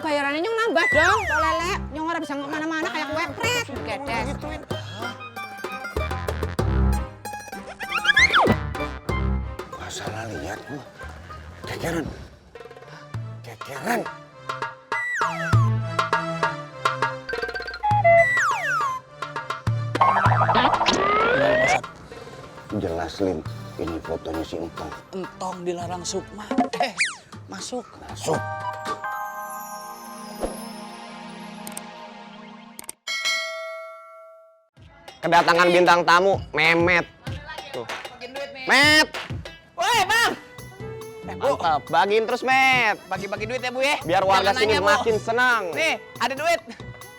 bayarannya nyong nambah dong. Kok lele, nyong ora bisa kemana-mana kayak kue pret. Gedes. Gak salah lihat gua. Kekeran. Kekeran. Jelas, Lim. Ini fotonya si Entong. Entong dilarang Sukma. Masuk. Masuk. Kedatangan bintang tamu, Memet. Tuh. Met. Woi, Bang. Bu, Mantap, bagiin terus, Met. bagi-bagi duit ya, Bu ya. Biar warga Jangan sini nanya, Bu. makin senang. Nih, ada duit.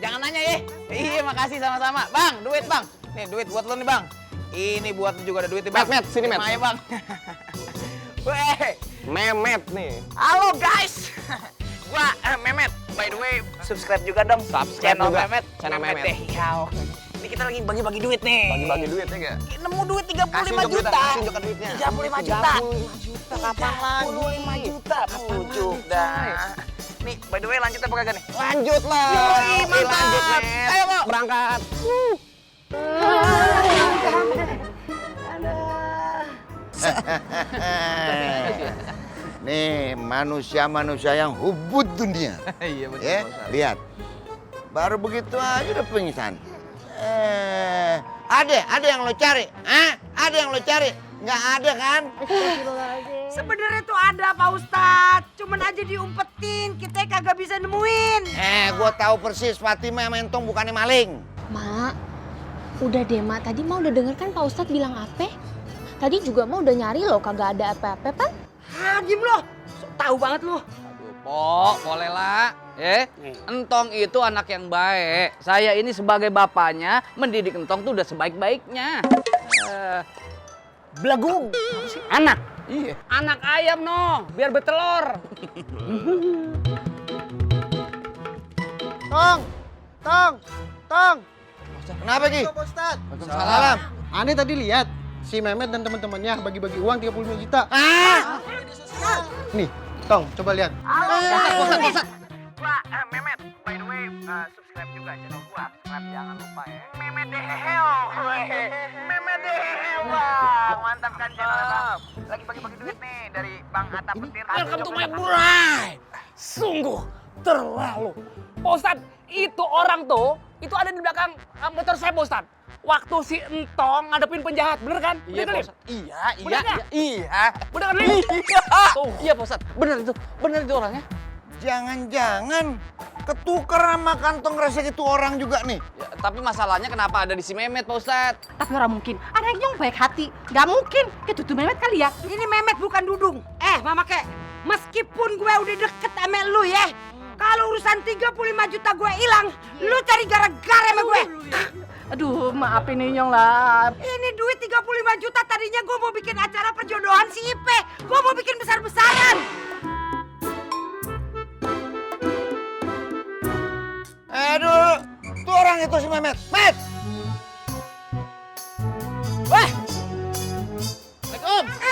Jangan nanya ya. Iya, makasih sama-sama. Bang, duit, Bang. Nih, duit buat lo nih, Bang. Ini buat lo juga ada duit nih, Bang. Met, sini, Met. Terima ya, Bang. Weh. Memet nih. Halo, guys. Gua Memet. By the way, subscribe juga dong. Subscribe channel juga. Memet. Channel Memet. deh. Yau. Ini kita lagi bagi-bagi duit nih. Bagi-bagi duitnya gak? Nemu duit 35 Kasih juta. kasih unjuk duitnya. 35 juta. 35 juta, kapan lagi? 35 juta. Pucuk dah. Nih, by the way lanjut apa kagak nih? Lanjut lah. Yoi, mantap. Lanjut, Met. Ayo, Mo. Berangkat. Nih manusia-manusia yang hubud dunia. Iya Ya, lihat. Baru begitu aja udah pingsan. Ada yang lo cari? Ada yang lo cari? Nggak ada kan? Sebenarnya tuh ada Pak Ustadz. Cuman aja diumpetin, kita kagak bisa nemuin. Gua tahu persis Fatimah yang mentong bukannya maling. Mak, udah deh Mak. Tadi Mak udah denger kan Pak Ustadz bilang apa? Tadi juga Mak udah nyari loh, kagak ada apa-apa kan? Diem lo. Tahu banget lo. Pok, boleh lah. Entong itu anak yang baik. Saya ini sebagai bapaknya mendidik Entong tuh udah sebaik-baiknya. Belagu. Anak? Iya. Anak ayam no, biar bertelur. Tong. Kenapa Ki? Salam. Aneh tadi lihat si Mehmet dan teman-temannya bagi-bagi uang 35 juta. Nih, Tong, coba lihat. Pusat. Gua Memet. By the way, subscribe juga channel gua. Subscribe jangan lupa ya. Memet Deheo. Memet Deheo. Wah, mantap kan channel Bang. Lagi bagi-bagi duit nih dari Bang Atta Petir. Welcome to my bride. Sungguh terlalu. Pak Ustadz, itu orang tuh, itu ada di belakang motor saya, Pak Ustadz. Waktu si Entong ngadepin penjahat, bener kan? Iya, Bener, Pak Lim? Ustadz. Iya. Bener kan, Lim? Iya, Pak Ustadz. Bener itu orangnya. Jangan-jangan ketuker sama kantong kresek itu orang juga nih. Ya, tapi masalahnya kenapa ada di si Memet, Pak Ustadz? Tapi orang mungkin. Ada yang nyong baik hati. Gak mungkin. Ketutu Mehmet kali ya. Ini Mehmet bukan Dudung. Mama kek. Meskipun gue udah deket sama lu ya. Kalau urusan 35 juta gue hilang. Lu cari gara-gara sama gue. Aduh, maafin nih Nyong lah. Ini duit 35 juta tadinya gue mau bikin acara perjodohan si Ipe. Gue mau bikin besar-besaran. Aduh, tuh orang itu si Mehmet. Met! Wah,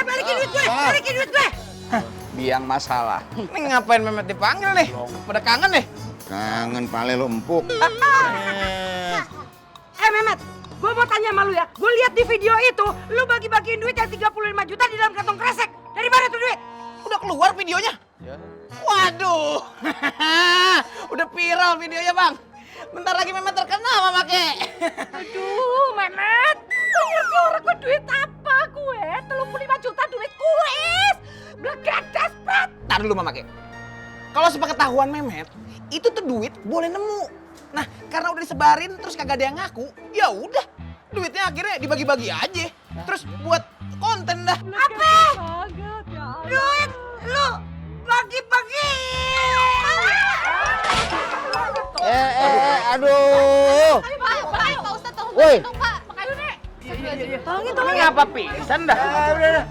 Balikin duit gue, balikin duit gue. Biang masalah. ini ngapain Memet dipanggil nih? Pada kangen nih? Kangen pale lo empuk. Mehmet, gue mau tanya sama lu ya. Gue lihat di video itu, lu bagi-bagiin duit yang 35 juta di dalam kantong kresek. Dari mana tuh duit? Udah keluar videonya? Waduh, udah viral videonya Bang. Bentar lagi Memet terkenal Mama Kek. Aduh, Mehmet. Lu ngerti orang gue duit apa gue? 35 juta duit kuis. Blegedes, Prat. Ntar dulu Mama Kek. Kalau sepengetahuan Memet, itu tuh duit boleh nemu. Nah, karena udah disebarin terus kagak ada yang ngaku, ya udah. Duitnya akhirnya dibagi-bagi aja. Terus buat konten dah. Apa? Duit lu bagi-bagi. Aduh. Pak Ustadz, tolong Woi. dong Pak. Makasih Nek. Tolongin, Ini ngapa pingsan dah? Udah.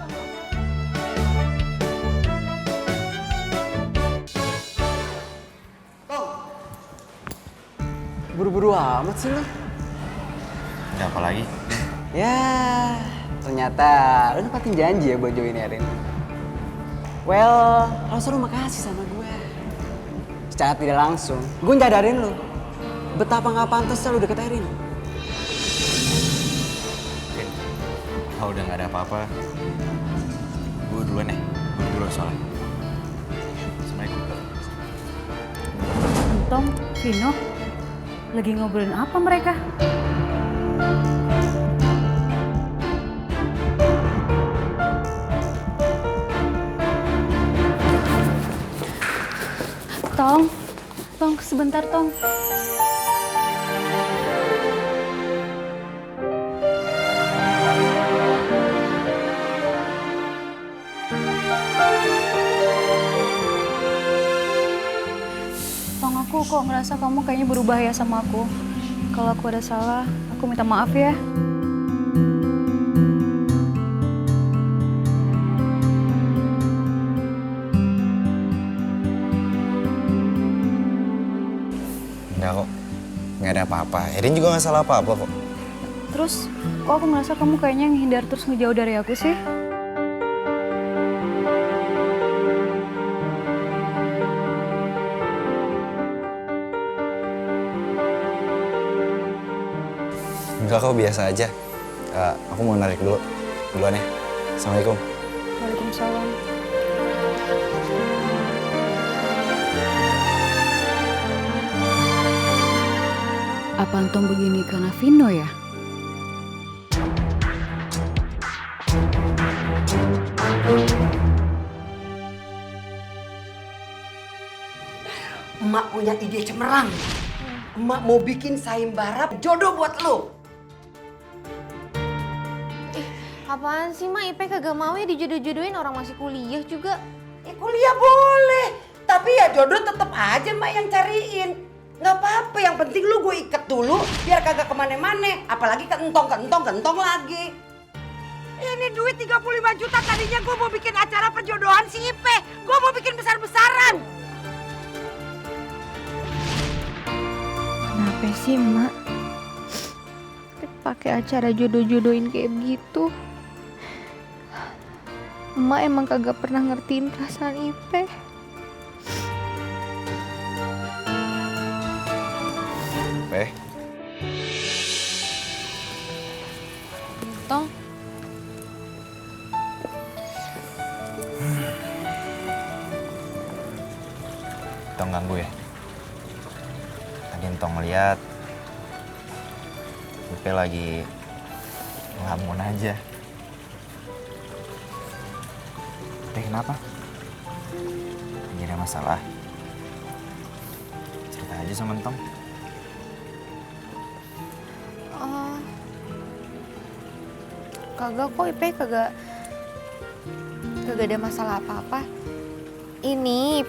Buru-buru amat sih lu. Ada apa lagi? Ya, ternyata lu nempatin janji ya buat join Erin. Well, harus lu makasih sama gue. secara tidak langsung gue nyadarin lu betapa nggak pantas lu deket Erin. Vin, kalau udah nggak ada apa-apa, gue duluan ya. Gue dulu soalnya. Assalamualaikum. Tom, Vino, lagi ngobrolin apa mereka? Tong, sebentar Tong. Tong, aku kok ngerasa kamu kayaknya berubah ya sama aku. Kalau aku ada salah, aku minta maaf ya. Enggak kok. Nggak ada apa-apa. Erin juga nggak salah apa-apa kok. Terus, kok aku merasa kamu kayaknya ngehindar terus ngejauh dari aku sih? Enggak kok, biasa aja. Aku mau narik dulu. Duluan ya. Assalamualaikum. Waalaikumsalam. Apa Anton begini karena Vino ya? Emak punya ide cemerlang. Emak mau bikin sayembara jodoh buat lo. Apaan sih, Mak? Ipe kagak mau ya dijodoh-jodohin, orang masih kuliah juga. Kuliah boleh, tapi ya jodoh tetep aja Mak yang cariin. Nggak apa-apa, yang penting lu gue iket dulu biar kagak kemana-mana. Apalagi kentong lagi. Ini duit 35 juta, tadinya gue mau bikin acara perjodohan si Ipe. Gue mau bikin besar-besaran. Kenapa sih, Mak? Pakai acara jodoh-jodohin kayak begitu. Emak emang kagak pernah ngertiin perasaan Ipe. Tong. Tong ganggu ya. Tadi Tong lihat Ipe lagi ngelamun aja. Kenapa? Lagi ada masalah? Cerita aja sama Tong. Kagak kok, Ipe kagak ada masalah apa-apa. Ini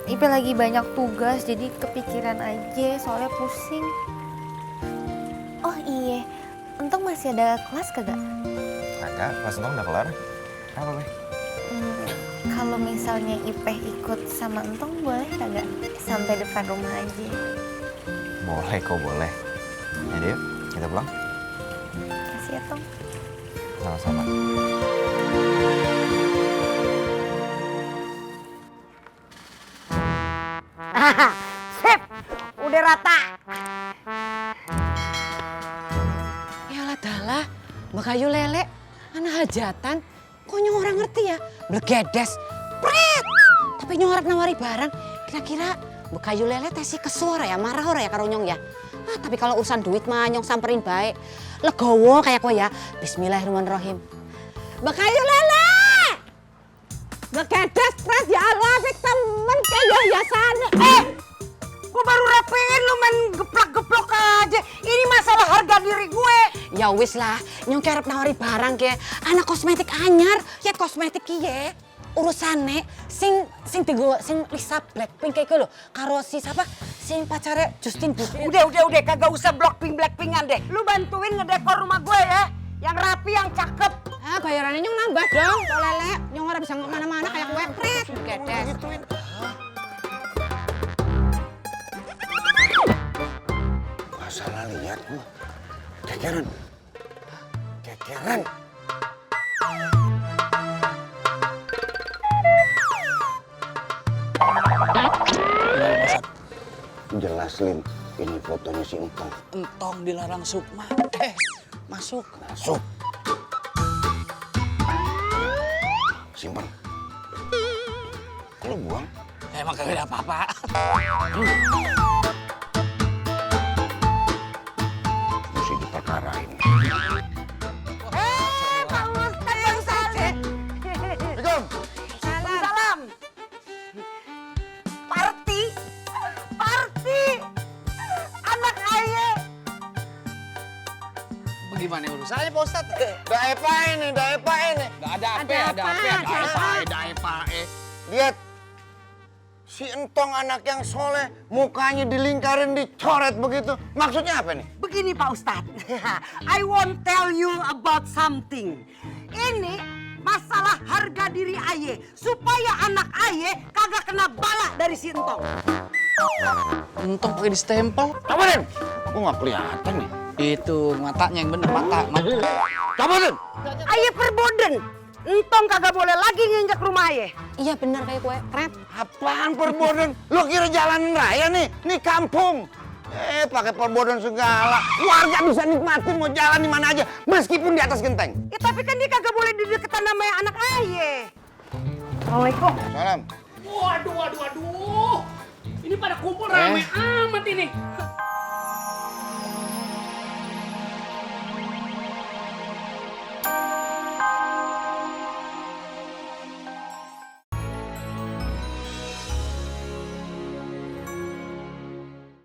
Ipe lagi banyak tugas jadi kepikiran aja, soalnya pusing. Oh iya, Entong masih ada kelas kagak? Kagak, kelas Tong udah kelar. Apa, Be? Kalau misalnya Ipeh ikut sama Entong boleh kagak? Sampai depan rumah aja. Boleh kok, boleh. Jadi yuk, kita pulang. Kasih ya, Tong. Sama-sama. Sip, udah rata. Yalah dalah, Mbak Kayu Lele, anak hajatan. Kok nyong orang ngerti ya? Blegedes, pret. Tapi nyong harap nawari barang. Kira-kira Mbak Kayu Lele tesi kesuara ya, marah ora ya karo nyong ya? Tapi kalau urusan duit mah nyong samperin baik. Legowo kayak kok ya. Bismillahirrahmanirrahim. Mbak Kayu Lele! Blegedes, pret ya Allah, apik temen kayak yayasannya. Gue baru rapiin lu main geplak-geplok aja. Ini masalah harga diri gue. Ya wis lah, nyong kerep nawari barang ke anak kosmetik anyar, ya kosmetik kiye. Urusane sing digo sing Lisa Blackpink kayak lho, karo si siapa? Sing pacare Justin Bieber. Udah, kagak usah Blackpinkan deh. Lu bantuin ngedekor rumah gue ya. Yang rapi, yang cakep. Bayarannya nyong nambah dong, Pak Lele. Nyong ora bisa kemana-mana kayak kue pret. Gedes. Gak salah lihat gua. Kekeran. Gimana, Pak Ustadz? Taslim, ini fotonya si Entong. Entong dilarang Sukma. Masuk. Masuk. Simpan. Kok lu buang? Emang kagak ada apa-apa. Mesti diperkarain. Pak Ustadz yang salah. Assalamualaikum. Salam. Party. Anak ayah. Bagaimana urusannya Pak Ustadz? Daepa ini. Gak ada apa. Lihat. Si Entong anak yang soleh, mukanya dilingkarin, dicoret begitu. Maksudnya apa nih? Begini Pak Ustadz, I want tell you about something. Ini masalah harga diri aye, supaya anak aye kagak kena bala dari si Entong. Entong pakai di stempel. Coba Den. Aku nggak kelihatan nih. Itu matanya yang bener, mata. Coba Den. Aye perboden, Entong kagak boleh lagi nginjak rumah aye. Iya benar kayak kue pret. Apaan perboden? Lo kira jalan raya nih? Nih kampung. Pakai perboden segala. Warga bisa nikmatin mau jalan di mana aja, meskipun di atas genteng. Ya tapi kan dia kagak boleh di deketan sama anak aye. Assalamualaikum. Salam. Waduh. Ini pada kumpul rame amat ini.